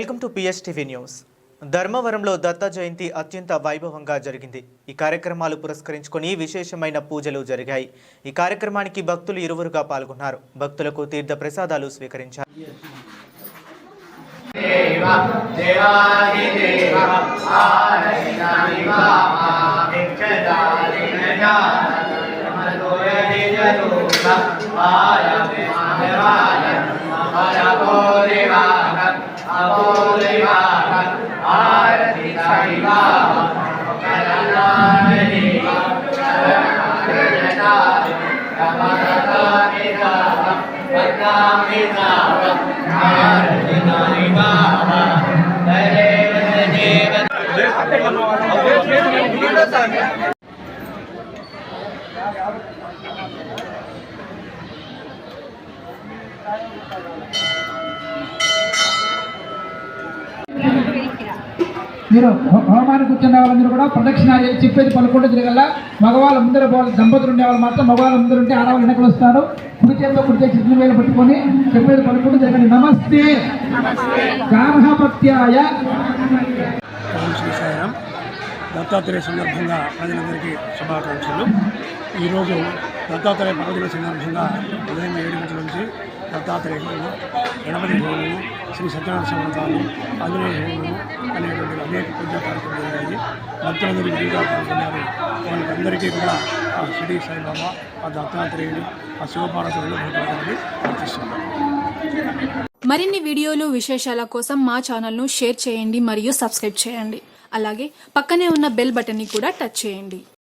Welcome to పిఎస్టీవీ news. ధర్మవరంలో దత్త జయంతి అత్యంత వైభవంగా జరిగింది. ఈ కార్యక్రమాలు పురస్కరించుకొని విశేషమైన పూజలు జరిగాయి. ఈ కార్యక్రమానికి భక్తులు ఇరువురుగా పాల్గొన్నారు. భక్తులకు తీర్థ ప్రసాదాలు స్వీకరించారు. మీరు హోమానికి కూర్చున్న వాళ్ళందరూ కూడా ప్రదక్షిణ చెప్పేది పలుకుంటూ తిరగల. మగవాళ్ళ ముందర దంపతులు ఉండే వాళ్ళు మాత్రం మగవాళ్ళ ముందర ఉంటే ఆడవాళ్ళు వెనకలు వస్తారు. కుడి చేతిలో కుడి చేతి చిన్న వేలు పట్టుకొని చెప్పేది పలుకుంటూ తిరగండి. నమస్తే గార్హపత్యాయ. శ్రీ సాయిరామ్. దత్తాత్రేయ సందర్భంగా ప్రజలందరికీ శుభాకాంక్షలు. ఈరోజు దత్తాత్రేయ పర్వదిన సందర్భంగా ఉదయం 7 గంటల నుంచి దత్తాత్రేయ హోమము, గణపతి హోమము, శ్రీ సత్యనారాయణ వ్రతాలు, ఆంజనేయ హోమము అనేటువంటి అనేక పూజా కార్యక్రమాలు జరిగాయి. భక్తులందరూ విధిగా పాల్గొన్నారు. వాళ్ళకందరికీ కూడా ఆ షిరిడి సాయిబాబా, ఆ దత్తాత్రేయుడు, ఆ శివపార్వతులను భగవంతుడిని ప్రార్థిస్తున్నారు. మరిన్ని వీడియోలు విశేషాల కోసం మా ఛానల్ను షేర్ చేయండి మరియు సబ్స్క్రైబ్ చేయండి. అలాగే పక్కనే ఉన్న బెల్ బటన్ని కూడా టచ్ చేయండి.